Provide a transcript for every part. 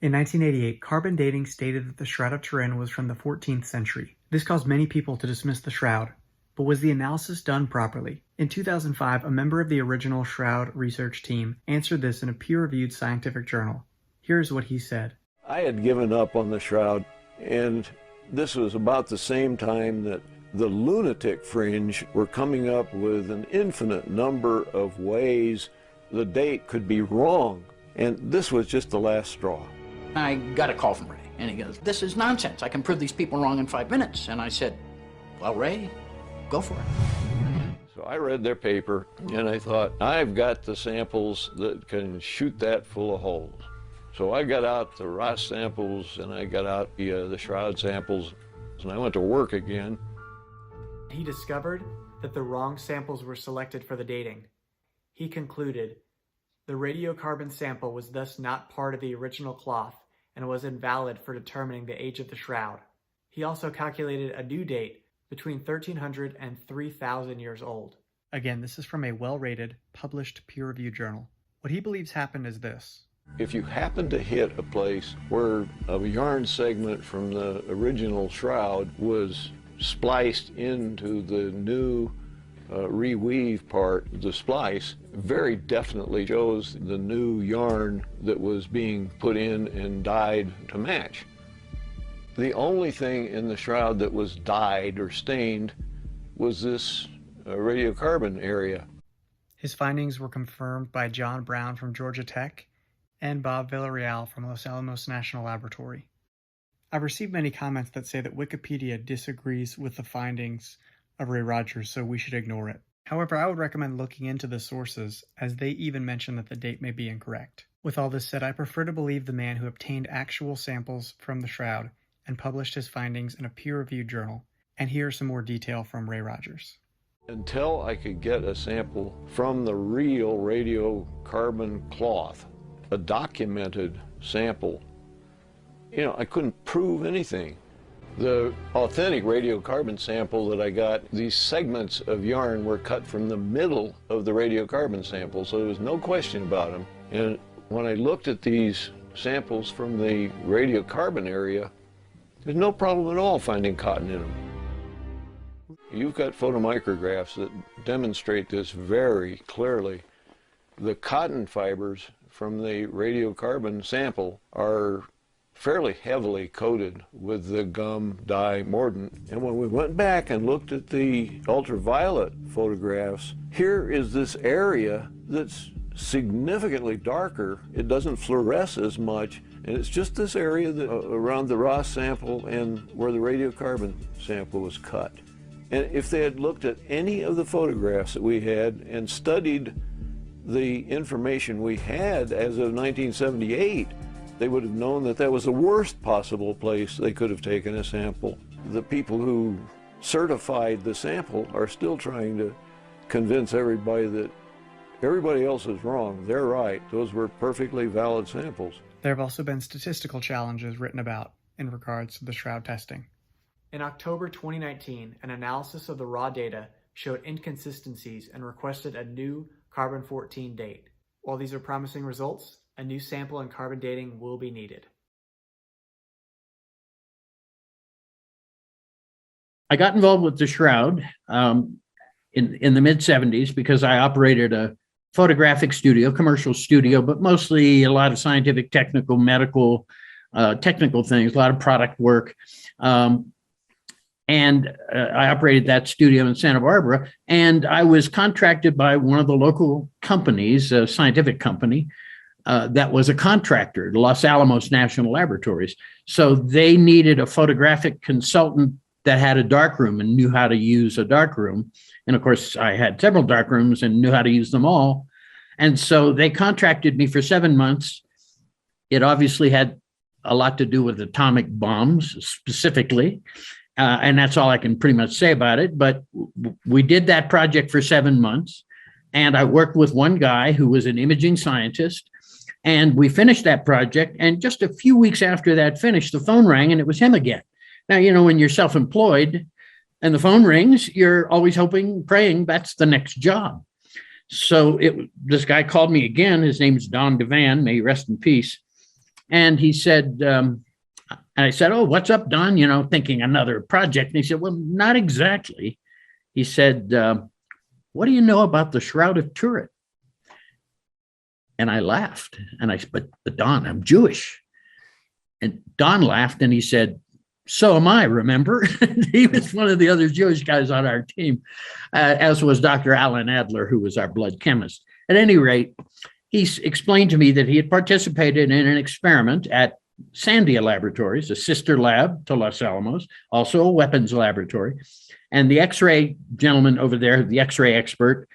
In 1988, carbon dating stated that the Shroud of Turin was from the 14th century. This caused many people to dismiss the shroud. But was the analysis done properly? In 2005, a member of the original Shroud research team answered this in a peer-reviewed scientific journal. Here's what he said. I had given up on the shroud, and this was about the same time that the lunatic fringe were coming up with an infinite number of ways the date could be wrong. And this was just the last straw. I got a call from Ray, and he goes, "This is nonsense. I can prove these people wrong in 5 minutes." And I said, "Well, Ray, go for it." So I read their paper, and I thought, I've got the samples that can shoot that full of holes. So I got out the Ross samples, and I got out the Shroud samples, and I went to work again. He discovered that the wrong samples were selected for the dating. He concluded the radiocarbon sample was thus not part of the original cloth and was invalid for determining the age of the shroud. He also calculated a new date between 1300 and 3000 years old. Again, this is from a well-rated, published peer-reviewed journal. What he believes happened is this. If you happen to hit a place where a yarn segment from the original shroud was spliced into the new reweave part, the splice very definitely shows the new yarn that was being put in and dyed to match. The only thing in the shroud that was dyed or stained was this radiocarbon area. His findings were confirmed by John Brown from Georgia Tech and Bob Villarreal from Los Alamos National Laboratory. I've received many comments that say that Wikipedia disagrees with the findings of Ray Rogers, so we should ignore it. However, I would recommend looking into the sources, as they even mention that the date may be incorrect. With all this said, I prefer to believe the man who obtained actual samples from the shroud and published his findings in a peer-reviewed journal. And here's some more detail from Ray Rogers. Until I could get a sample from the real radiocarbon cloth, a documented sample, I couldn't prove anything. The authentic radiocarbon sample that I got, these segments of yarn were cut from the middle of the radiocarbon sample, so there was no question about them. And when I looked at these samples from the radiocarbon area, there's no problem at all finding cotton in them. You've got photomicrographs that demonstrate this very clearly. The cotton fibers from the radiocarbon sample are fairly heavily coated with the gum dye mordant. And when we went back and looked at the ultraviolet photographs, here is this area that's significantly darker. It doesn't fluoresce as much, and it's just this area that, around the Ross sample and where the radiocarbon sample was cut. And if they had looked at any of the photographs that we had and studied the information we had as of 1978, they would have known that that was the worst possible place they could have taken a sample. The people who certified the sample are still trying to convince everybody that everybody else is wrong. They're right. Those were perfectly valid samples. There have also been statistical challenges written about in regards to the shroud testing. In October 2019, an analysis of the raw data showed inconsistencies and requested a new carbon-14 date. While these are promising results, a new sample and carbon dating will be needed. I got involved with the shroud in the mid-70s because I operated a photographic studio, commercial studio, but mostly a lot of scientific, technical, medical, technical things, a lot of product work. And I operated that studio in Santa Barbara, and I was contracted by one of the local companies, a scientific company, that was a contractor, Los Alamos National Laboratories. So they needed a photographic consultant that had a darkroom and knew how to use a darkroom. And of course, I had several darkrooms and knew how to use them all. And so they contracted me for 7 months. It obviously had a lot to do with atomic bombs specifically. And that's all I can pretty much say about it. But we did that project for 7 months. And I worked with one guy who was an imaging scientist. And we finished that project. And just a few weeks after that finished, the phone rang and it was him again. Now, when you're self-employed and the phone rings, you're always hoping, praying that's the next job. So this guy called me again. His name's Don Devan, may he rest in peace. And he said, and I said, oh, what's up, Don? You know, thinking another project. And he said, well, not exactly. He said, what do you know about the Shroud of Turin? And I laughed. And I said, but Don, I'm Jewish. And Don laughed and he said, so am I, remember? He was one of the other Jewish guys on our team, as was Dr. Alan Adler, who was our blood chemist. At any rate, he explained to me that he had participated in an experiment at Sandia Laboratories, a sister lab to Los Alamos, also a weapons laboratory. And the X-ray gentleman over there, the X-ray expert,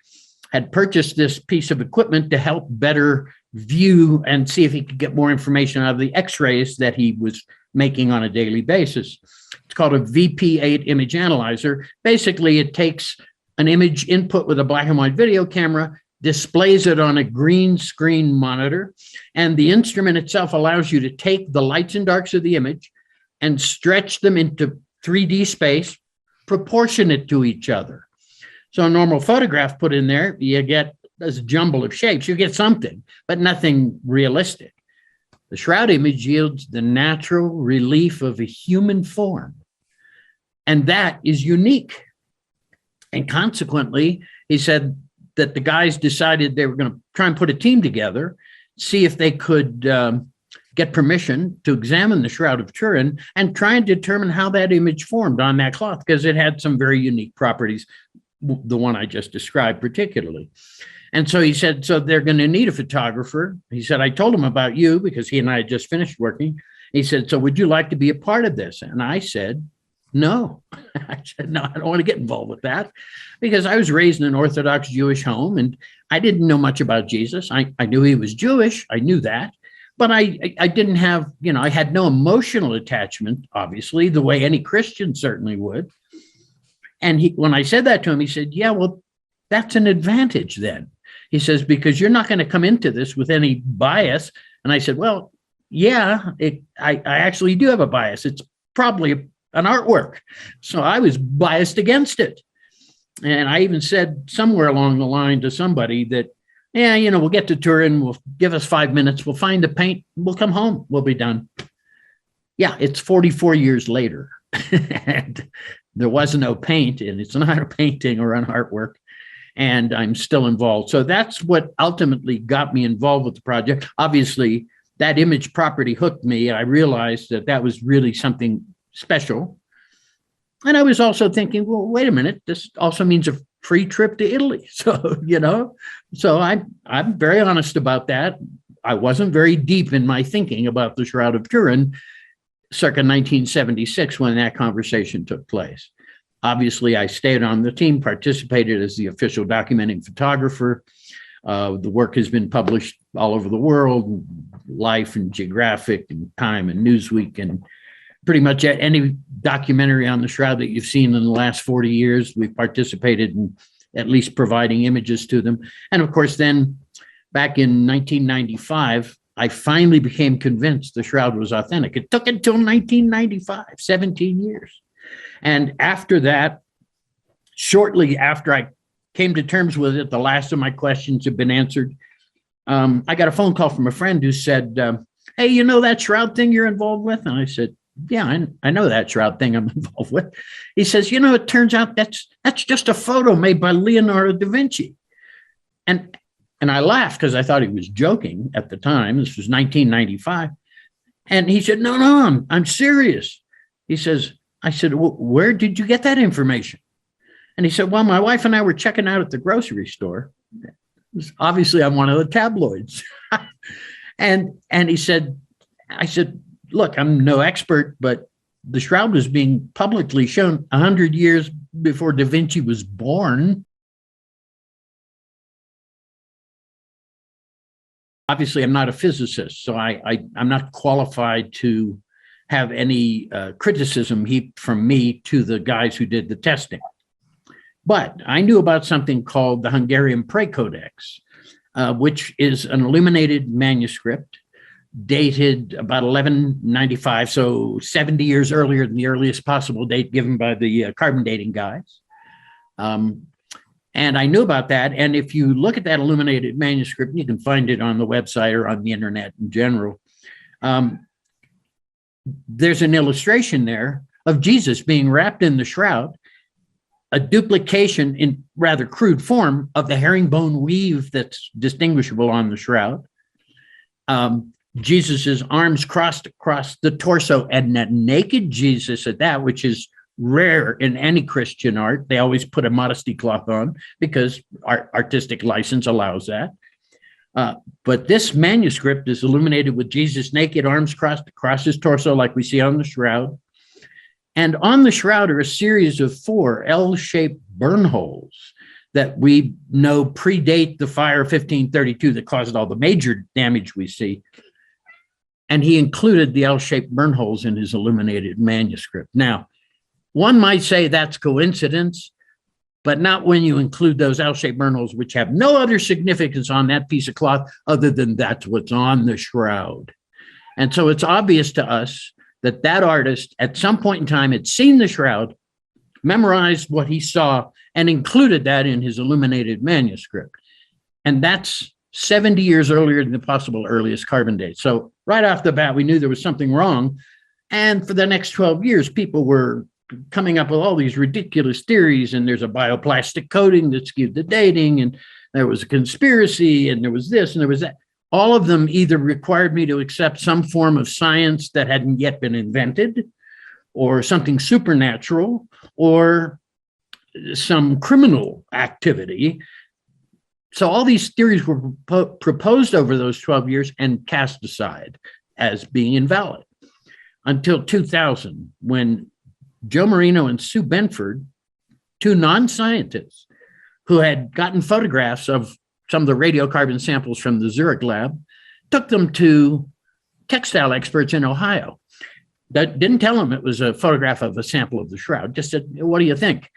had purchased this piece of equipment to help better view and see if he could get more information out of the X-rays that he was making on a daily basis. It's called a VP8 image analyzer. Basically, it takes an image input with a black and white video camera, displays it on a green screen monitor, and the instrument itself allows you to take the lights and darks of the image and stretch them into 3D space, proportionate to each other. So a normal photograph put in there, you get a jumble of shapes. You get something, but nothing realistic. The shroud image yields the natural relief of a human form. And that is unique. And consequently, he said that the guys decided they were going to try and put a team together, see if they could get permission to examine the Shroud of Turin and try and determine how that image formed on that cloth, because it had some very unique properties, the one I just described particularly. And so he said, so they're going to need a photographer. He said, I told him about you because he and I had just finished working. He said, so would you like to be a part of this? And I said, no. I said, no, I don't want to get involved with that, because I was raised in an Orthodox Jewish home and I didn't know much about Jesus. I knew he was Jewish. I knew that. But I didn't have, you know, I had no emotional attachment, obviously, the way any Christian certainly would. And when I said that to him, he said, yeah, well, that's an advantage then. He says, because you're not going to come into this with any bias. And I said, well, yeah, I actually do have a bias. It's probably an artwork. So I was biased against it. And I even said somewhere along the line to somebody that, yeah, you know, we'll get to Turin, we'll give us 5 minutes, we'll find the paint, we'll come home, we'll be done. Yeah, it's 44 years later. And there was no paint, and it's not a painting or an artwork. And I'm still involved. So that's what ultimately got me involved with the project. Obviously, that image property hooked me. I realized that that was really something special. And I was also thinking, well, wait a minute, this also means a free trip to Italy. So, you know, so I'm very honest about that. I wasn't very deep in my thinking about the Shroud of Turin circa 1976 when that conversation took place. Obviously, I stayed on the team, participated as the official documenting photographer. The work has been published all over the world, Life and Geographic and Time and Newsweek, and pretty much any documentary on the Shroud that you've seen in the last 40 years, we've participated in at least providing images to them. And of course, then back in 1995, I finally became convinced the Shroud was authentic. It took until 1995, 17 years. And after that, shortly after I came to terms with it, the last of my questions had been answered. I got a phone call from a friend who said, hey, you know that Shroud thing you're involved with? And I said, yeah, I know that Shroud thing I'm involved with. He says, you know, it turns out that's just a photo made by Leonardo da Vinci. And I laughed because I thought he was joking at the time. This was 1995. And he said, no, I'm serious. He says, I said, well, where did you get that information? And he said, well, my wife and I were checking out at the grocery store. It was obviously on one of the tabloids. and he said, I said, look, I'm no expert, but the Shroud was being publicly shown 100 years before Da Vinci was born. Obviously, I'm not a physicist, so I'm not qualified to have any criticism heaped from me to the guys who did the testing. But I knew about something called the Hungarian Praecodex, which is an illuminated manuscript dated about 1195, so 70 years earlier than the earliest possible date given by the carbon dating guys. And I knew about that. And if you look at that illuminated manuscript, you can find it on the website or on the internet in general. There's an illustration there of Jesus being wrapped in the shroud, a duplication in rather crude form of the herringbone weave that's distinguishable on the shroud. Jesus's arms crossed across the torso, and a naked Jesus at that, which is rare in any Christian art. They always put a modesty cloth on because artistic license allows that. But this manuscript is illuminated with Jesus naked, arms crossed across his torso like we see on the shroud. And on the shroud are a series of 4 L-shaped burn holes that we know predate the fire of 1532 that caused all the major damage we see. And he included the L-shaped burn holes in his illuminated manuscript. Now, one might say that's coincidence, but not when you include those L-shaped burn holes, which have no other significance on that piece of cloth other than that's what's on the shroud. And so it's obvious to us that that artist at some point in time had seen the shroud, memorized what he saw, and included that in his illuminated manuscript. And that's 70 years earlier than the possible earliest carbon date. So right off the bat, we knew there was something wrong. And for the next 12 years, people were coming up with all these ridiculous theories, and there's a bioplastic coating that skewed the dating, and there was a conspiracy, and there was this, and there was that. All of them either required me to accept some form of science that hadn't yet been invented, or something supernatural, or some criminal activity. So all these theories were proposed over those 12 years and cast aside as being invalid until 2000, when Joe Marino and Sue Benford, 2 non-scientists who had gotten photographs of some of the radiocarbon samples from the Zurich lab, took them to textile experts in Ohio. That didn't tell them it was a photograph of a sample of the shroud, just said, what do you think?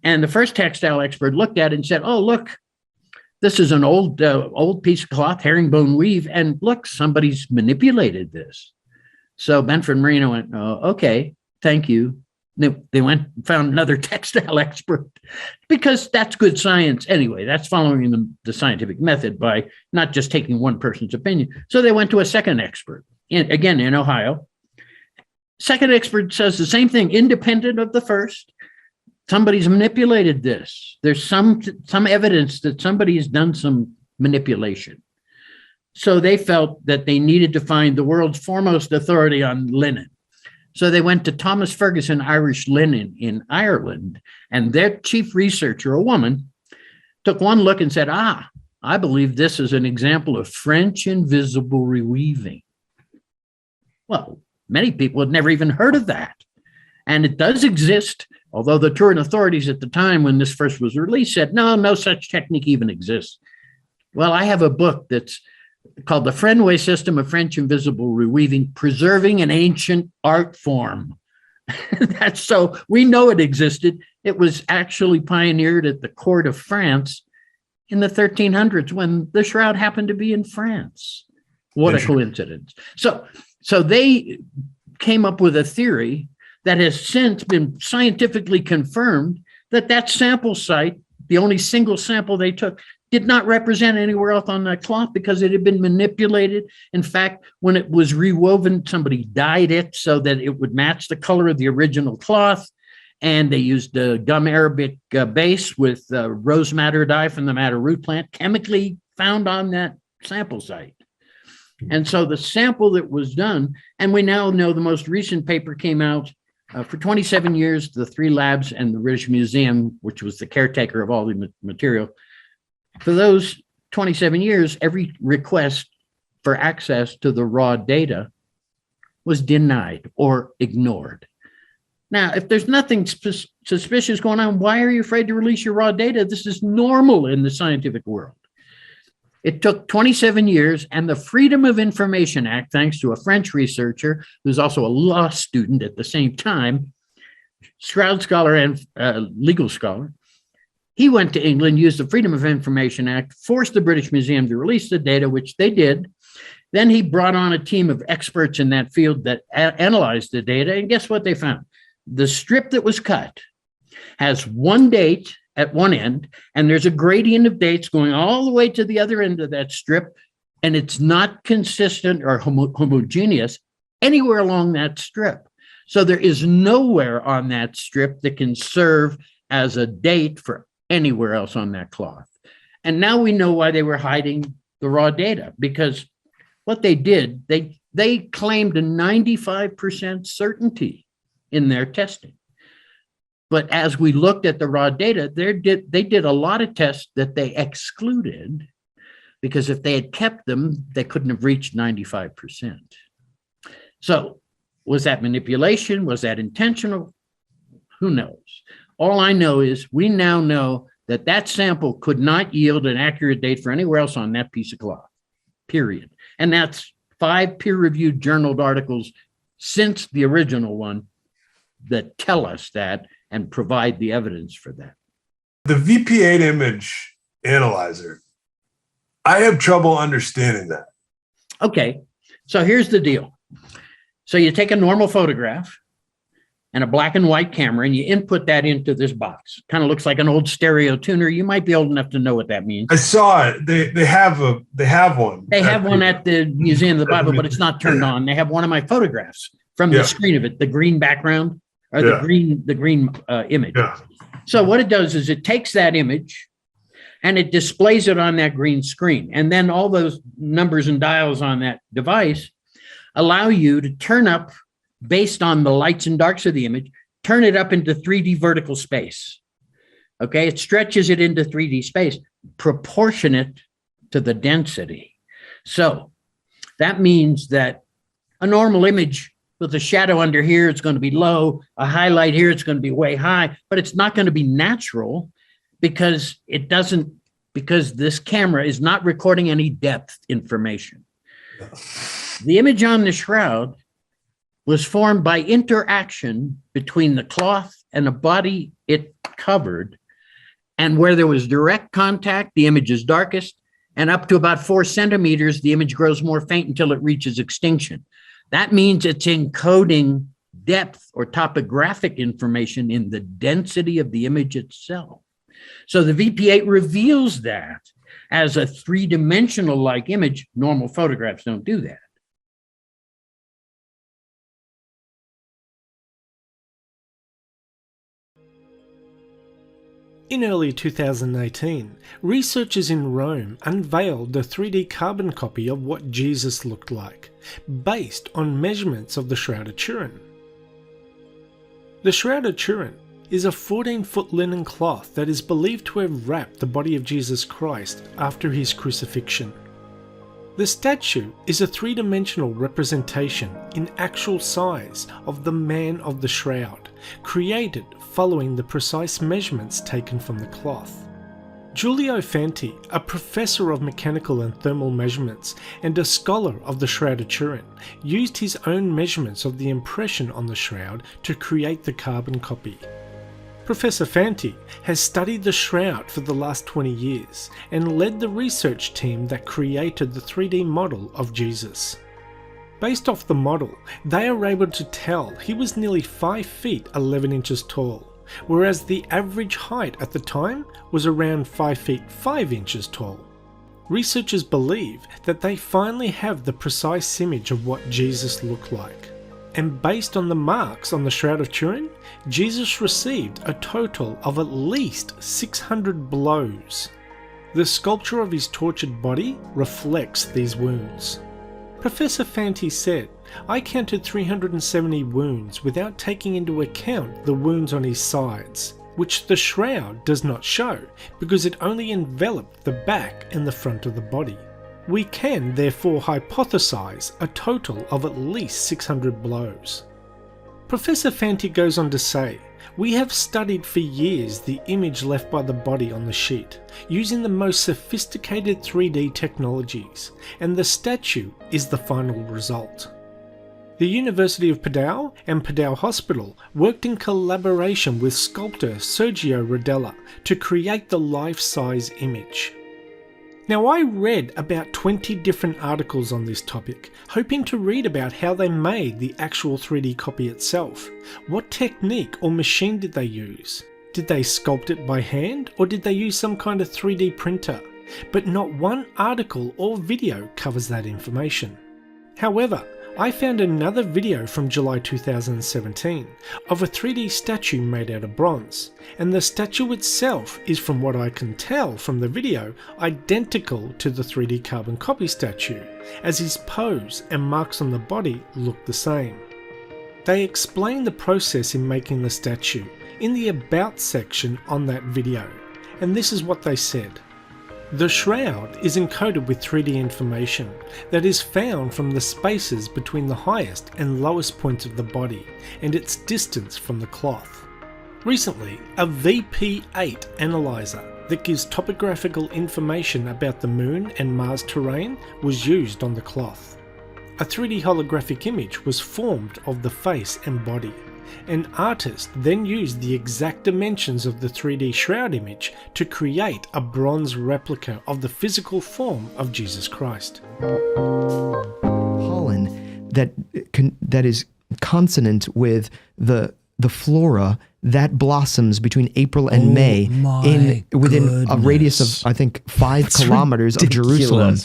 And the first textile expert looked at it and said, oh, look, this is an old piece of cloth, herringbone weave, and look, somebody's manipulated this. So Benford and Marino went, oh, okay, thank you. They went and found another textile expert because that's good science anyway. That's following the scientific method by not just taking one person's opinion. So they went to a second expert, again in Ohio. Second expert says the same thing, independent of the first. Somebody's manipulated this. There's some evidence that somebody has done some manipulation. So they felt that they needed to find the world's foremost authority on linen. So they went to Thomas Ferguson Irish Linen in Ireland, and their chief researcher, a woman, took one look and said, I believe this is an example of French invisible reweaving. Well, many people had never even heard of that. And it does exist, although the Turin authorities at the time when this first was released said, no such technique even exists. Well, I have a book that's called The Frenway System of French Invisible Reweaving, Preserving an Ancient Art Form. That's so we know it existed. It was actually pioneered at the court of France in the 1300s when the shroud happened to be in France. What a coincidence. So they came up with a theory that has since been scientifically confirmed that sample site, the only single sample they took, did not represent anywhere else on that cloth because it had been manipulated. In fact, when it was rewoven, somebody dyed it so that it would match the color of the original cloth. And they used a gum arabic base with rose madder dye from the madder root plant, chemically found on that sample site. And so the sample that was done, and we now know the most recent paper came out for 27 years, the 3 labs and the British Museum, which was the caretaker of all the material. For those 27 years, every request for access to the raw data was denied or ignored. Now, if there's nothing suspicious going on, why are you afraid to release your raw data? This is normal in the scientific world. It took 27 years, and the Freedom of Information Act, thanks to a French researcher who's also a law student at the same time, Shroud scholar and legal scholar, he went to England, used the Freedom of Information Act, forced the British Museum to release the data, which they did. Then he brought on a team of experts in that field that analyzed the data, and guess what they found? The strip that was cut has one date at one end, and there's a gradient of dates going all the way to the other end of that strip and it's not consistent or homogeneous anywhere along that strip. So there is nowhere on that strip that can serve as a date for anywhere else on that cloth. And now we know why they were hiding the raw data, because what they did, they claimed a 95% certainty in their testing. But as we looked at the raw data, they did a lot of tests that they excluded, because if they had kept them, they couldn't have reached 95%. So was that manipulation? Was that intentional? Who knows? All I know is we now know that that sample could not yield an accurate date for anywhere else on that piece of cloth, period. And that's 5 peer-reviewed journaled articles since the original one that tell us that and provide the evidence for that. The VP8 image analyzer, I have trouble understanding that. Okay, so here's the deal. So you take a normal photograph and a black and white camera, and you input that into this box. Kind of looks like an old stereo tuner. You might be old enough to know what that means. I saw it. They have one. They have one at the Museum of the Bible, but it's not turned on. They have one of my photographs from the screen of it, the green background or the green image. Yeah. So what it does is it takes that image and it displays it on that green screen. And then all those numbers and dials on that device allow you to turn up, based on the lights and darks of the image, turn it up into 3D vertical space. Okay, it stretches it into 3D space, proportionate to the density. So that means that a normal image with a shadow under here, it's going to be low, a highlight here, it's going to be way high, but it's not going to be natural because this camera is not recording any depth information. The image on the shroud was formed by interaction between the cloth and the body it covered. And where there was direct contact, the image is darkest, and up to about 4 centimeters, the image grows more faint until it reaches extinction. That means it's encoding depth or topographic information in the density of the image itself. So the VP8 reveals that as a 3-dimensional like image. Normal photographs don't do that. In early 2018, researchers in Rome unveiled a 3D carbon copy of what Jesus looked like, based on measurements of the Shroud of Turin. The Shroud of Turin is a 14-foot linen cloth that is believed to have wrapped the body of Jesus Christ after his crucifixion. The statue is a 3-dimensional representation in actual size of the man of the shroud, created following the precise measurements taken from the cloth. Giulio Fanti, a professor of mechanical and thermal measurements and a scholar of the Shroud of Turin, used his own measurements of the impression on the shroud to create the carbon copy. Professor Fanti has studied the shroud for the last 20 years and led the research team that created the 3D model of Jesus. Based off the model, they are able to tell he was nearly 5 feet 11 inches tall, whereas the average height at the time was around 5 feet 5 inches tall. Researchers believe that they finally have the precise image of what Jesus looked like. And based on the marks on the Shroud of Turin, Jesus received a total of at least 600 blows. The sculpture of his tortured body reflects these wounds. Professor Fanti said, "I counted 370 wounds without taking into account the wounds on his sides, which the shroud does not show because it only enveloped the back and the front of the body. We can therefore hypothesize a total of at least 600 blows." Professor Fanti goes on to say, "We have studied for years the image left by the body on the sheet, using the most sophisticated 3D technologies, and the statue is the final result." The University of Padua and Padua Hospital worked in collaboration with sculptor Sergio Rodella to create the life-size image. Now, I read about 20 different articles on this topic, hoping to read about how they made the actual 3D copy itself. What technique or machine did they use? Did they sculpt it by hand, or did they use some kind of 3D printer? but not one article or video covers that information. However, I found another video from July 2017 of a 3D statue made out of bronze, and the statue itself is, from what I can tell from the video, identical to the 3D carbon copy statue, as his pose and marks on the body look the same. They explain the process in making the statue in the About section on that video, and this is what they said. The shroud is encoded with 3D information that is found from the spaces between the highest and lowest points of the body and its distance from the cloth. Recently, a VP8 analyzer that gives topographical information about the Moon and Mars terrain was used on the cloth. A 3D holographic image was formed of the face and body. An artist then used the exact dimensions of the 3D shroud image to create a bronze replica of the physical form of Jesus Christ. Pollen that is consonant with the flora that blossoms between April and May within a radius of, I think, 5 kilometers ridiculous. Of Jerusalem.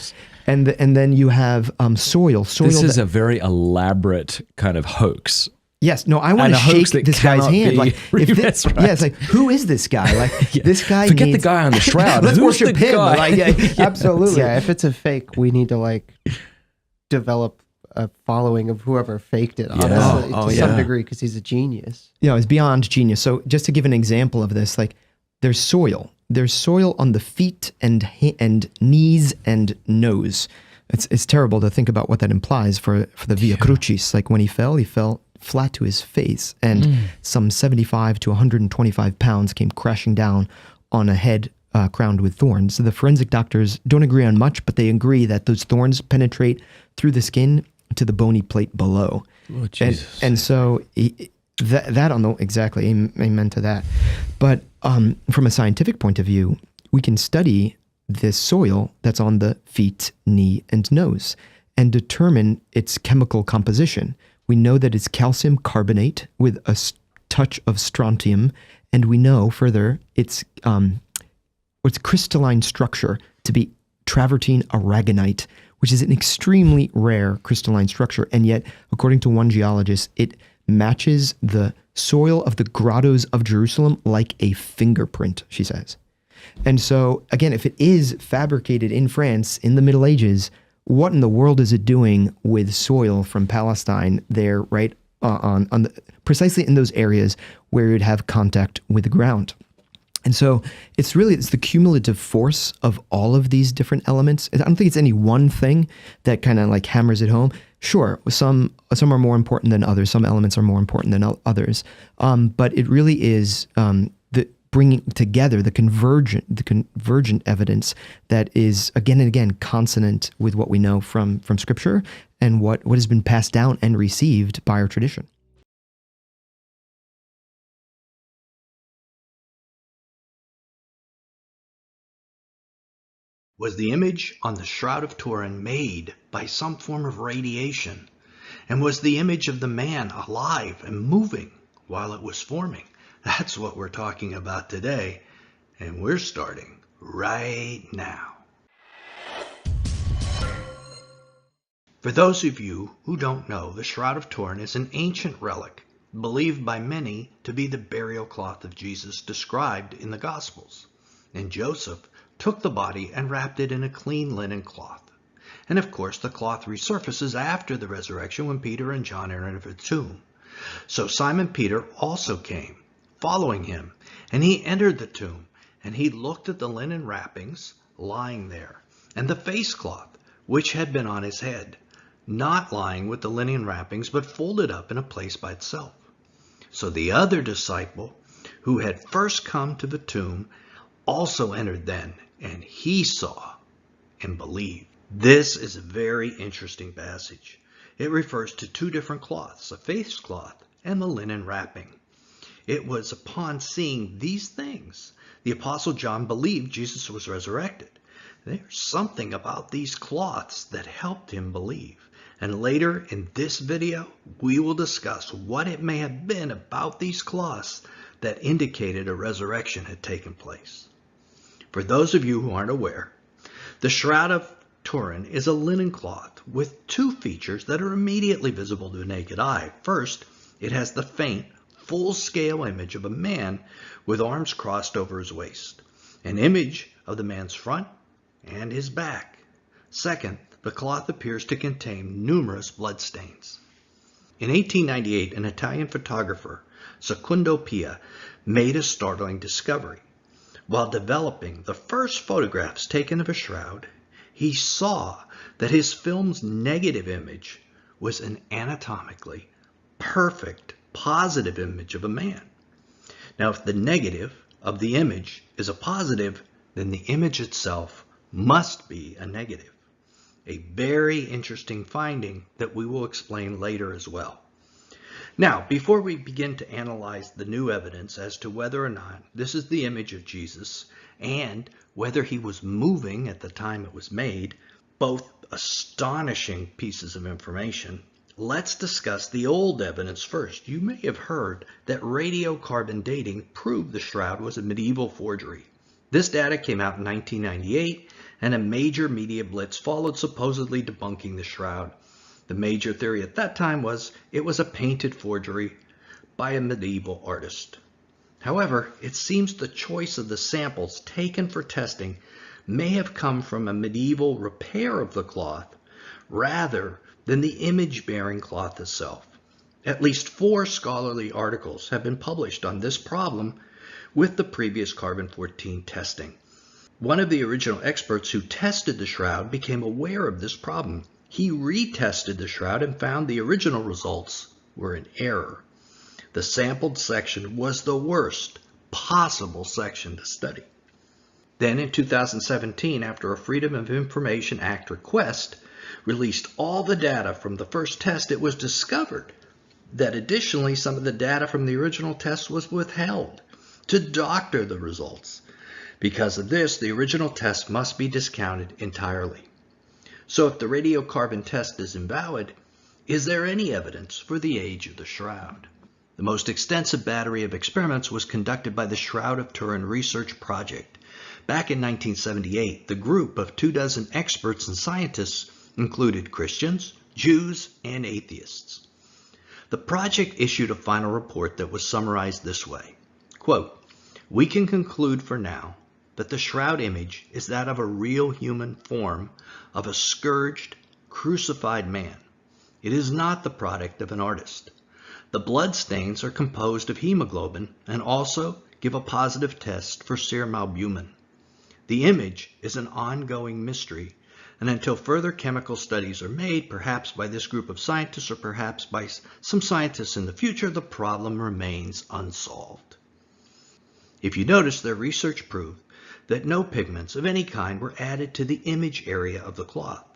And then you have soil. This is a very elaborate kind of hoax. Yes, no, I want to shake this guy's hand. Like, that's right. Yeah, it's like, who is this guy? Like, this guy. Forget the guy on the shroud. Let's worship him. Like, absolutely. Yeah, if it's a fake, we need to develop a following of whoever faked it. Honestly, to some degree, because he's a genius. Yeah, it's beyond genius. So, just to give an example of this, like, there's soil. There's soil on the feet and knees and nose. It's terrible to think about what that implies for the Via Crucis. Like, when he fell flat to his face, and some 75 to 125 pounds came crashing down on a head crowned with thorns. So the forensic doctors don't agree on much, but they agree that those thorns penetrate through the skin to the bony plate below. Oh, Jesus. And so that on the exactly, amen to that. But from a scientific point of view, we can study this soil that's on the feet, knee, and nose and determine its chemical composition. We know that it's calcium carbonate with a touch of strontium, and we know further its crystalline structure to be travertine aragonite, which is an extremely rare crystalline structure, and yet, according to one geologist, it matches the soil of the grottos of Jerusalem like a fingerprint, she says. And so, again, if it is fabricated in France in the Middle Ages, what in the world is it doing with soil from Palestine there, right precisely in those areas where you'd have contact with the ground? And so it's the cumulative force of all of these different elements. I don't think it's any one thing that kind of like hammers it home. Sure, some are more important than others. Some elements are more important than others. But it really is bringing together the convergent evidence that is again and again consonant with what we know from Scripture and what has been passed down and received by our tradition. Was the image on the Shroud of Turin made by some form of radiation? And was the image of the man alive and moving while it was forming? That's what we're talking about today, and we're starting right now. For those of you who don't know, the Shroud of Turin is an ancient relic believed by many to be the burial cloth of Jesus described in the Gospels. And Joseph took the body and wrapped it in a clean linen cloth. And of course, the cloth resurfaces after the resurrection when Peter and John enter into the tomb. So Simon Peter also came, following him, and he entered the tomb, and he looked at the linen wrappings lying there, and the face cloth which had been on his head, not lying with the linen wrappings, but folded up in a place by itself. So the other disciple, who had first come to the tomb, also entered then, and he saw and believed. This is a very interesting passage. It refers to two different cloths, a face cloth and the linen wrapping. It was upon seeing these things, the Apostle John believed Jesus was resurrected. There's something about these cloths that helped him believe. And later in this video, we will discuss what it may have been about these cloths that indicated a resurrection had taken place. For those of you who aren't aware, The Shroud of Turin is a linen cloth with two features that are immediately visible to the naked eye. First, it has the faint, full-scale image of a man with arms crossed over his waist, an image of the man's front and his back. Second, the cloth appears to contain numerous bloodstains. In 1898, an Italian photographer, Secondo Pia, made a startling discovery. While developing the first photographs taken of a shroud, he saw that his film's negative image was an anatomically perfect positive image of a man. Now, if the negative of the image is a positive, then the image itself must be a negative. A very interesting finding that we will explain later as well. Now, before we begin to analyze the new evidence as to whether or not this is the image of Jesus and whether he was moving at the time it was made, both astonishing pieces of information, let's discuss the old evidence first. You may have heard that radiocarbon dating proved the shroud was a medieval forgery. This data came out in 1998, and a major media blitz followed, supposedly debunking the shroud. The major theory at that time was it was a painted forgery by a medieval artist. However, it seems the choice of the samples taken for testing may have come from a medieval repair of the cloth rather than the image-bearing cloth itself. At least 4 scholarly articles have been published on this problem with the previous carbon-14 testing. One of the original experts who tested the shroud became aware of this problem. He retested the shroud and found the original results were in error. The sampled section was the worst possible section to study. Then in 2017, after a Freedom of Information Act request released all the data from the first test, it was discovered that additionally some of the data from the original test was withheld to doctor the results. Because of this, the original test must be discounted entirely. So if the radiocarbon test is invalid, is there any evidence for the age of the shroud? The most extensive battery of experiments was conducted by the Shroud of Turin Research Project. Back in 1978, the group of 24 experts and scientists included Christians, Jews, and atheists. The project issued a final report that was summarized this way, quote, "We can conclude for now that the shroud image is that of a real human form of a scourged, crucified man. It is not the product of an artist. The blood stains are composed of hemoglobin and also give a positive test for serum albumin. The image is an ongoing mystery, and until further chemical studies are made, perhaps by this group of scientists or perhaps by some scientists in the future, the problem remains unsolved." If you notice, their research proved that no pigments of any kind were added to the image area of the cloth.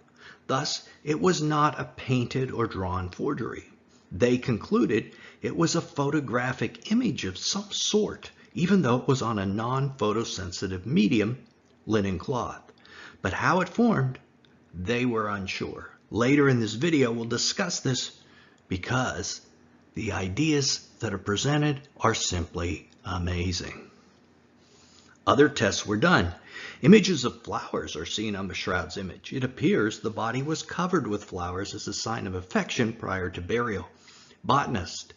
Thus, it was not a painted or drawn forgery. They concluded it was a photographic image of some sort, even though it was on a non-photosensitive medium, linen cloth. But how it formed, they were unsure. Later in this video, we'll discuss this because the ideas that are presented are simply amazing. Other tests were done. Images of flowers are seen on the shroud's image. It appears the body was covered with flowers as a sign of affection prior to burial. Botanist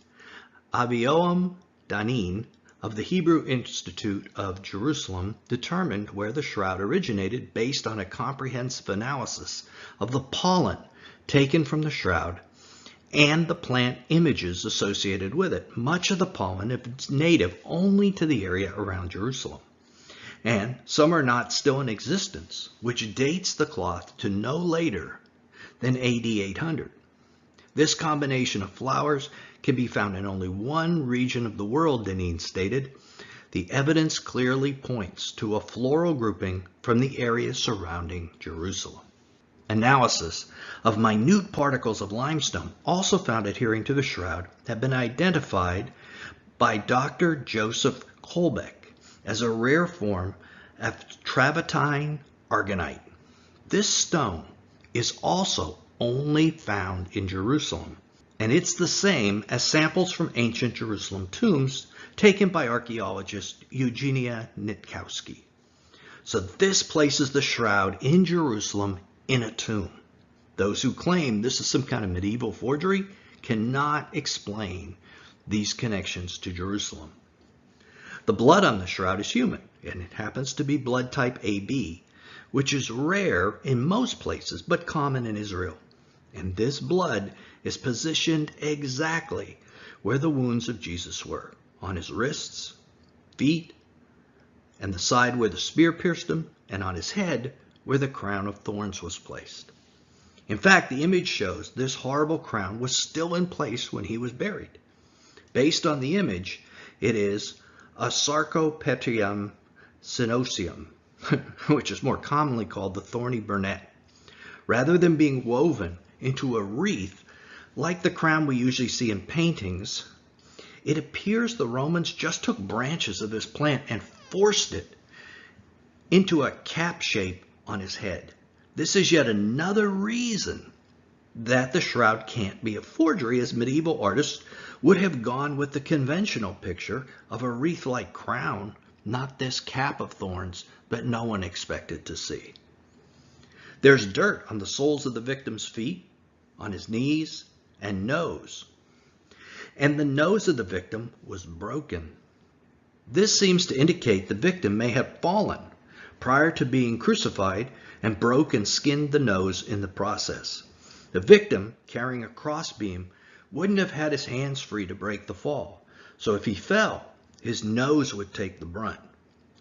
Avinoam Danin of the Hebrew Institute of Jerusalem determined where the shroud originated based on a comprehensive analysis of the pollen taken from the shroud and the plant images associated with it. Much of the pollen is native only to the area around Jerusalem, and some are not still in existence, which dates the cloth to no later than AD 800. This combination of flowers can be found in only one region of the world, Danin stated. The evidence clearly points to a floral grouping from the area surrounding Jerusalem. Analysis of minute particles of limestone, also found adhering to the shroud, have been identified by Dr. Joseph Kolbeck as a rare form of travertine aragonite. This stone is also only found in Jerusalem, and it's the same as samples from ancient Jerusalem tombs taken by archaeologist Eugenia Nitkowski. So this places the shroud in Jerusalem in a tomb. Those who claim this is some kind of medieval forgery cannot explain these connections to Jerusalem. The blood on the shroud is human, and it happens to be blood type AB, which is rare in most places but common in Israel. And this blood is positioned exactly where the wounds of Jesus were, on his wrists, feet, and the side where the spear pierced him, and on his head where the crown of thorns was placed. In fact, the image shows this horrible crown was still in place when he was buried. Based on the image, it is a sarcopterygium cynosium, which is more commonly called the thorny burnet. Rather than being woven into a wreath like the crown we usually see in paintings, it appears the Romans just took branches of this plant and forced it into a cap shape on his head. This is yet another reason that the shroud can't be a forgery, as medieval artists would have gone with the conventional picture of a wreath-like crown, not this cap of thorns that no one expected to see. There's dirt on the soles of the victim's feet, on his knees, and nose. And the nose of the victim was broken. This seems to indicate the victim may have fallen prior to being crucified and broke and skinned the nose in the process. The victim, carrying a crossbeam, wouldn't have had his hands free to break the fall. So if he fell, his nose would take the brunt.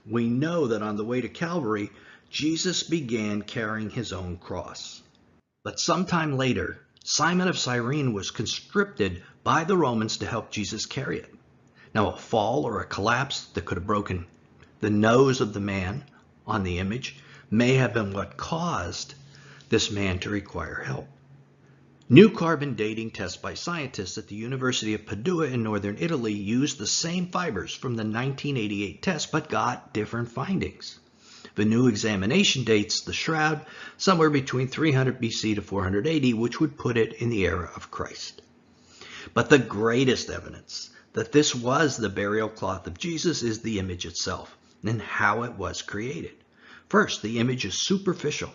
We know that on the way to Calvary, Jesus began carrying his own cross. But sometime later, Simon of Cyrene was conscripted by the Romans to help Jesus carry it. Now, a fall or a collapse that could have broken the nose of the man on the image may have been what caused this man to require help. New carbon dating tests by scientists at the University of Padua in northern Italy used the same fibers from the 1988 test but got different findings. The new examination dates the shroud somewhere between 300 BC to 480, which would put it in the era of Christ. But the greatest evidence that this was the burial cloth of Jesus is the image itself and how it was created. First, the image is superficial.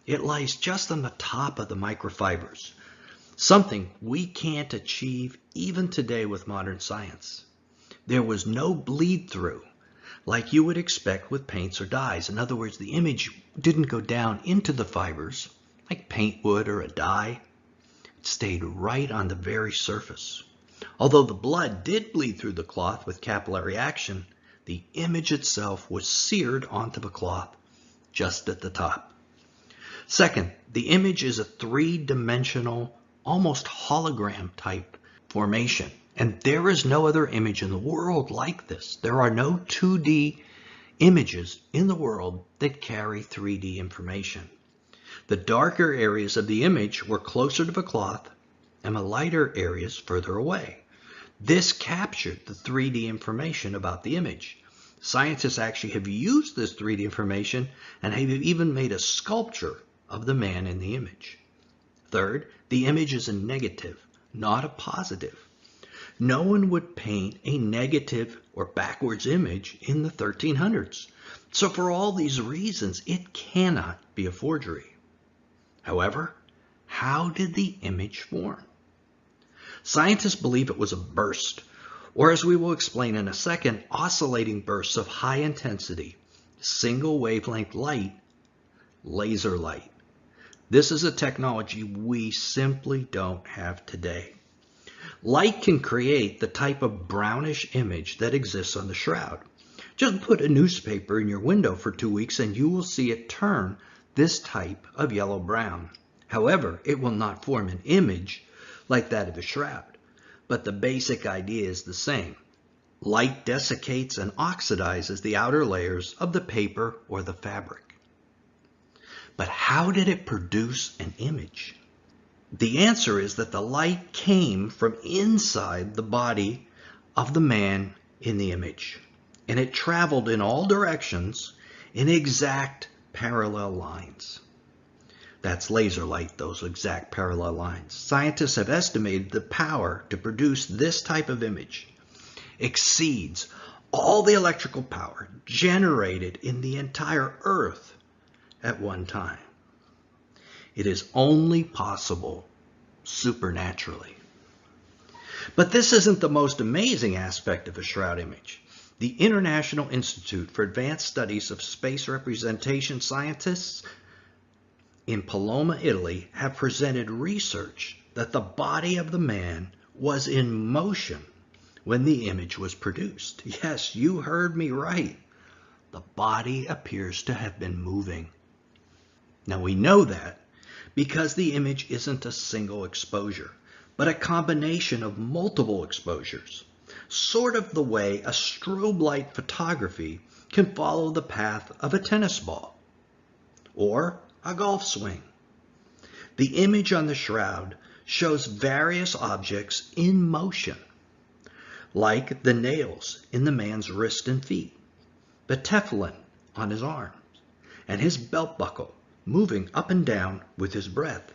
It lies just on the top of the microfibers, something we can't achieve even today with modern science. There was no bleed through like you would expect with paints or dyes. In other words, the image didn't go down into the fibers like paint would or a dye. It stayed right on the very surface. Although the blood did bleed through the cloth with capillary action, the image itself was seared onto the cloth just at the top. Second, the image is a three-dimensional, almost hologram type formation. And there is no other image in the world like this. There are no 2D images in the world that carry 3D information. The darker areas of the image were closer to the cloth and the lighter areas further away. This captured the 3D information about the image. Scientists actually have used this 3D information and have even made a sculpture of the man in the image. Third, the image is a negative, not a positive. No one would paint a negative or backwards image in the 1300s. So for all these reasons, it cannot be a forgery. However, how did the image form? Scientists believe it was a burst, or as we will explain in a second, oscillating bursts of high intensity, single wavelength light, laser light. This is a technology we simply don't have today. Light can create the type of brownish image that exists on the shroud. Just put a newspaper in your window for 2 weeks and you will see it turn this type of yellow-brown. However, it will not form an image like that of a shroud, but the basic idea is the same. Light desiccates and oxidizes the outer layers of the paper or the fabric. But how did it produce an image? The answer is that the light came from inside the body of the man in the image, and it traveled in all directions in exact parallel lines. That's laser light, those exact parallel lines. Scientists have estimated the power to produce this type of image exceeds all the electrical power generated in the entire earth at one time. It is only possible supernaturally. But this isn't the most amazing aspect of a shroud image. The International Institute for Advanced Studies of Space Representation scientists in Paloma, Italy, have presented research that the body of the man was in motion when the image was produced. Yes, you heard me right. The body appears to have been moving. Now we know that because the image isn't a single exposure, but a combination of multiple exposures, sort of the way a strobe light photography can follow the path of a tennis ball or a golf swing. The image on the shroud shows various objects in motion, like the nails in the man's wrist and feet, the teflon on his arms, and his belt buckle moving up and down with his breath.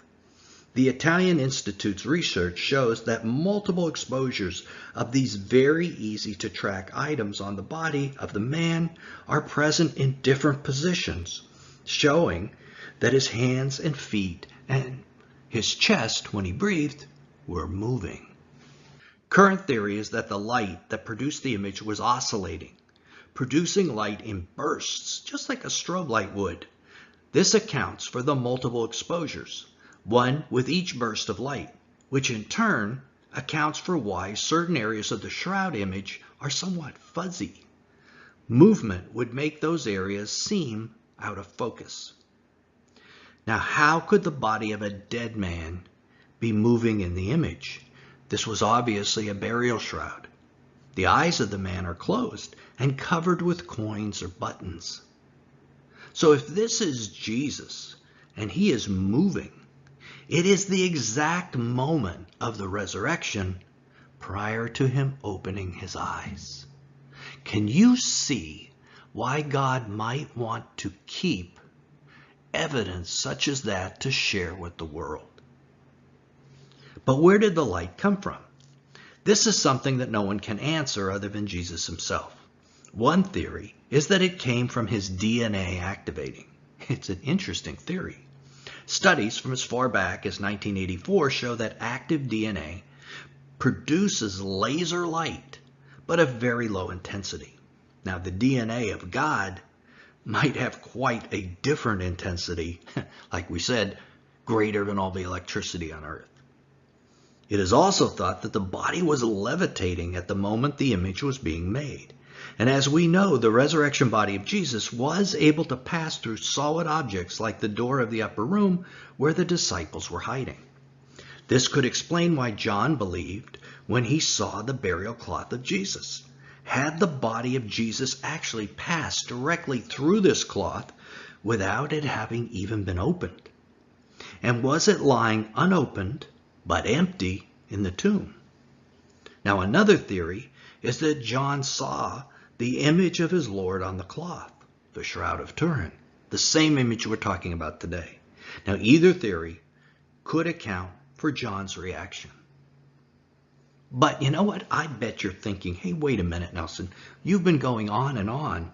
The Italian Institute's research shows that multiple exposures of these very easy to track items on the body of the man are present in different positions, showing that his hands and feet and his chest, when he breathed, were moving. Current theory is that the light that produced the image was oscillating, producing light in bursts, just like a strobe light would. This accounts for the multiple exposures, one with each burst of light, which in turn accounts for why certain areas of the shroud image are somewhat fuzzy. Movement would make those areas seem out of focus. Now, how could the body of a dead man be moving in the image? This was obviously a burial shroud. The eyes of the man are closed and covered with coins or buttons. So if this is Jesus and he is moving, it is the exact moment of the resurrection prior to him opening his eyes. Can you see why God might want to keep evidence such as that to share with the world? But where did the light come from? This is something that no one can answer other than Jesus himself. One theory is that it came from his DNA activating. It's an interesting theory. Studies from as far back as 1984 show that active DNA produces laser light, but of very low intensity. Now, the DNA of God might have quite a different intensity, like we said, greater than all the electricity on Earth. It is also thought that the body was levitating at the moment the image was being made. And as we know, the resurrection body of Jesus was able to pass through solid objects like the door of the upper room where the disciples were hiding. This could explain why John believed when he saw the burial cloth of Jesus. Had the body of Jesus actually passed directly through this cloth without it having even been opened? And was it lying unopened but empty in the tomb? Now, another theory is that John saw the image of his Lord on the cloth, the Shroud of Turin, the same image we're talking about today. Now, either theory could account for John's reaction. But you know what? I bet you're thinking, hey, wait a minute, Nelson. You've been going on and on.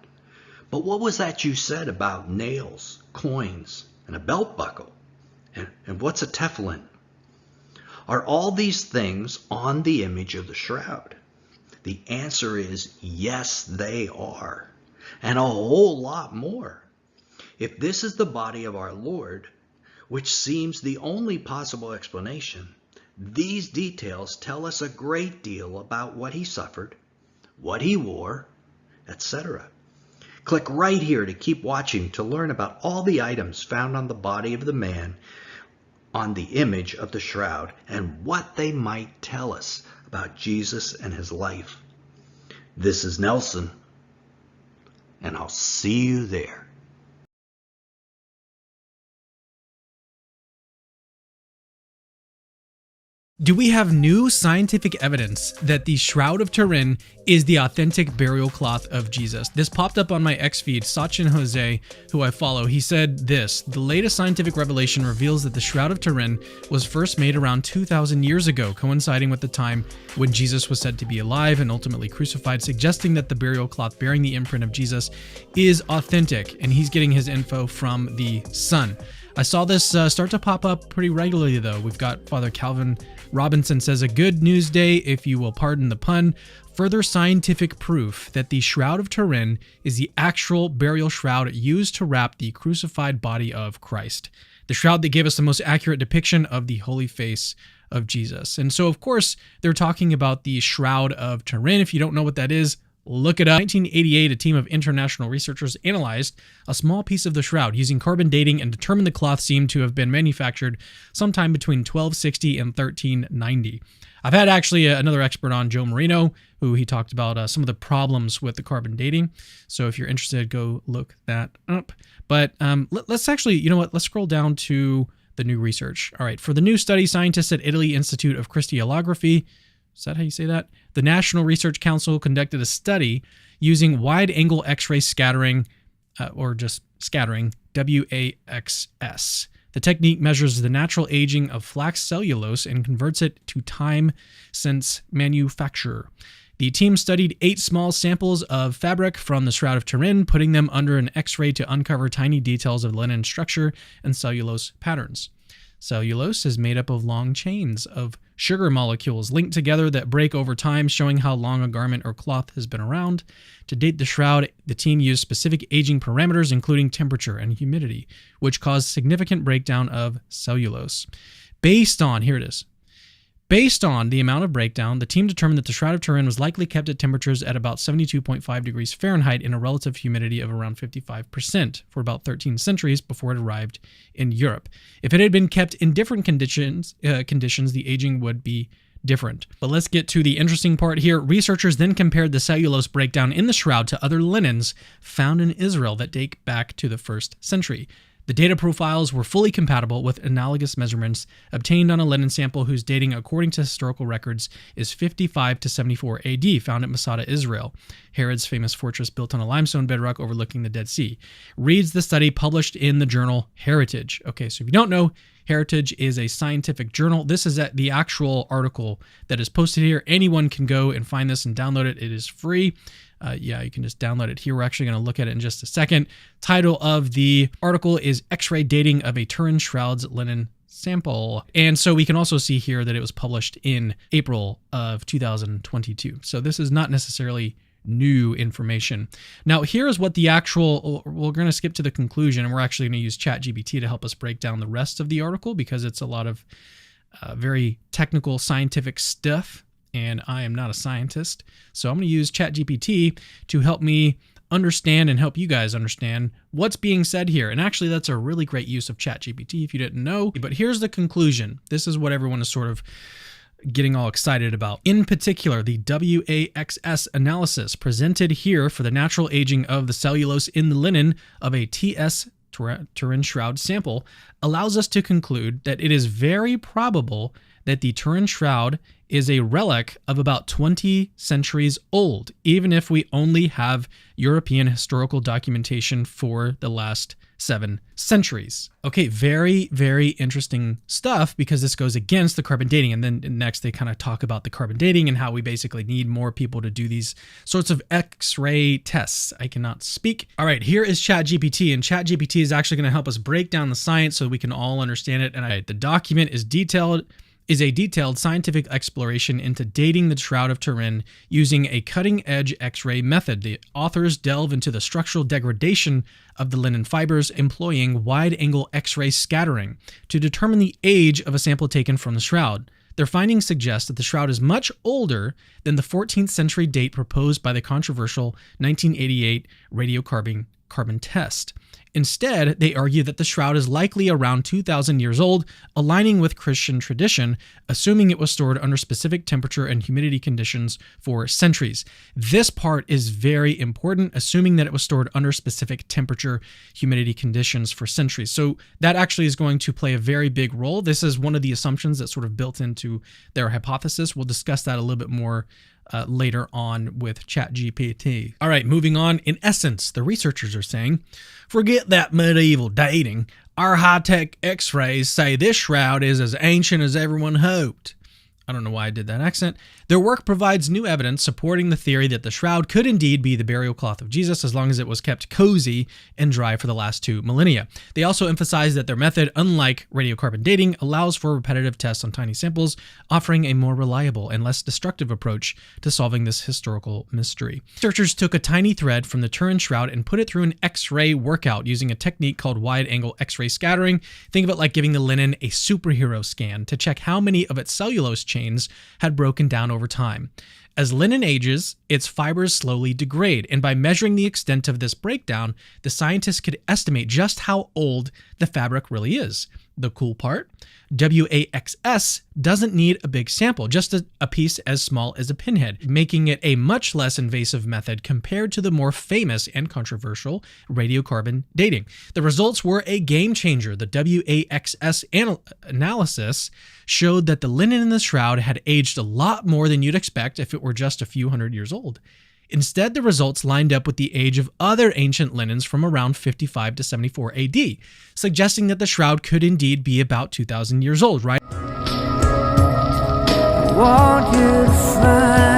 But what was that you said about nails, coins, and a belt buckle? And what's a teflon? Are all these things on the image of the shroud? The answer is yes, they are. And a whole lot more. If this is the body of our Lord, which seems the only possible explanation, these details tell us a great deal about what he suffered, what he wore, etc. Click right here to keep watching to learn about all the items found on the body of the man on the image of the shroud and what they might tell us about Jesus and his life. This is Nelson, and I'll see you there. Do we have new scientific evidence that the Shroud of Turin is the authentic burial cloth of Jesus? This popped up on my X feed. Sachin Jose, who I follow, he said this: the latest scientific revelation reveals that the Shroud of Turin was first made around 2,000 years ago, coinciding with the time when Jesus was said to be alive and ultimately crucified, suggesting that the burial cloth bearing the imprint of Jesus is authentic, and he's getting his info from the Sun. I saw this start to pop up pretty regularly, though. We've got Father Calvin Robinson says, a good news day, if you will pardon the pun. Further scientific proof that the Shroud of Turin is the actual burial shroud used to wrap the crucified body of Christ. The shroud that gave us the most accurate depiction of the holy face of Jesus. And so, of course, they're talking about the Shroud of Turin. If you don't know what that is, look it up. In 1988, a team of international researchers analyzed a small piece of the shroud using carbon dating and determined the cloth seemed to have been manufactured sometime between 1260 and 1390. I've had actually another expert on, Joe Marino, who he talked about some of the problems with the carbon dating. So if you're interested, go look that up. But let's actually, you know what, let's scroll down to the new research. All right, for the new study, scientists at Italy Institute of Crystallography, is that how you say that? The National Research Council conducted a study using wide-angle X-ray scattering, or just scattering, WAXS. The technique measures the natural aging of flax cellulose and converts it to time since manufacture. The team studied 8 small samples of fabric from the Shroud of Turin, putting them under an X-ray to uncover tiny details of linen structure and cellulose patterns. Cellulose is made up of long chains of sugar molecules linked together that break over time, showing how long a garment or cloth has been around. To date the shroud, the team used specific aging parameters, including temperature and humidity, which caused significant breakdown of cellulose. Based on the amount of breakdown, the team determined that the Shroud of Turin was likely kept at temperatures at about 72.5 degrees Fahrenheit in a relative humidity of around 55% for about 13 centuries before it arrived in Europe. If it had been kept in different conditions, the aging would be different. But let's get to the interesting part here. Researchers then compared the cellulose breakdown in the shroud to other linens found in Israel that date back to the 1st century. The data profiles were fully compatible with analogous measurements obtained on a linen sample whose dating, according to historical records, is 55 to 74 AD, found at Masada, Israel, Herod's famous fortress built on a limestone bedrock overlooking the Dead Sea. Reads the study published in the journal Heritage. Okay, so if you don't know, Heritage is a scientific journal. This is the actual article that is posted here. Anyone can go and find this and download it. It is free. You can just download it here. We're actually going to look at it in just a second. Title of the article is X-ray Dating of a Turin Shroud's Linen Sample. And so we can also see here that it was published in April of 2022. So this is not necessarily new information. Now, here's what the actual, we're going to skip to the conclusion, and we're actually going to use ChatGPT to help us break down the rest of the article because it's a lot of very technical scientific stuff. And I am not a scientist, so I'm going to use ChatGPT to help me understand and help you guys understand what's being said here. And actually, that's a really great use of ChatGPT if you didn't know. But here's the conclusion. This is what everyone is sort of getting all excited about. In particular, the WAXS analysis presented here for the natural aging of the cellulose in the linen of a TS Turin Shroud sample allows us to conclude that it is very probable that the Turin Shroud is a relic of about 20 centuries old, even if we only have European historical documentation for the last 7 centuries. Okay, very, very interesting stuff because this goes against the carbon dating. And then next they kind of talk about the carbon dating and how we basically need more people to do these sorts of X-ray tests. I cannot speak. All right, here is ChatGPT, and ChatGPT is actually going to help us break down the science so we can all understand it. And the document is a detailed scientific exploration into dating the Shroud of Turin using a cutting-edge X-ray method. The authors delve into the structural degradation of the linen fibers, employing wide-angle X-ray scattering to determine the age of a sample taken from the shroud. Their findings suggest that the shroud is much older than the 14th century date proposed by the controversial 1988 radiocarbon radiocarbon test. Instead, they argue that the shroud is likely around 2,000 years old, aligning with Christian tradition, assuming it was stored under specific temperature and humidity conditions for centuries. This part is very important, assuming that it was stored under specific temperature, humidity conditions for centuries. So that actually is going to play a very big role. This is one of the assumptions that's sort of built into their hypothesis. We'll discuss that a little bit more later on with ChatGPT. All right, moving on. In essence, the researchers are saying, forget that medieval dating. Our high-tech x-rays say this shroud is as ancient as everyone hoped. I don't know why I did that accent. Their work provides new evidence supporting the theory that the shroud could indeed be the burial cloth of Jesus as long as it was kept cozy and dry for the last 2 millennia. They also emphasize that their method, unlike radiocarbon dating, allows for repetitive tests on tiny samples, offering a more reliable and less destructive approach to solving this historical mystery. Researchers took a tiny thread from the Turin Shroud and put it through an X-ray workout using a technique called wide-angle X-ray scattering. Think of it like giving the linen a superhero scan to check how many of its cellulose chains had broken down over time. As linen ages, its fibers slowly degrade, and by measuring the extent of this breakdown, the scientists could estimate just how old the fabric really is. The cool part? WAXS doesn't need a big sample, just a piece as small as a pinhead, making it a much less invasive method compared to the more famous and controversial radiocarbon dating. The results were a game changer. The WAXS analysis showed that the linen in the shroud had aged a lot more than you'd expect if it were just a few hundred years old. Instead, the results lined up with the age of other ancient linens from around 55 to 74 AD, suggesting that the shroud could indeed be about 2,000 years old, right? I want you to find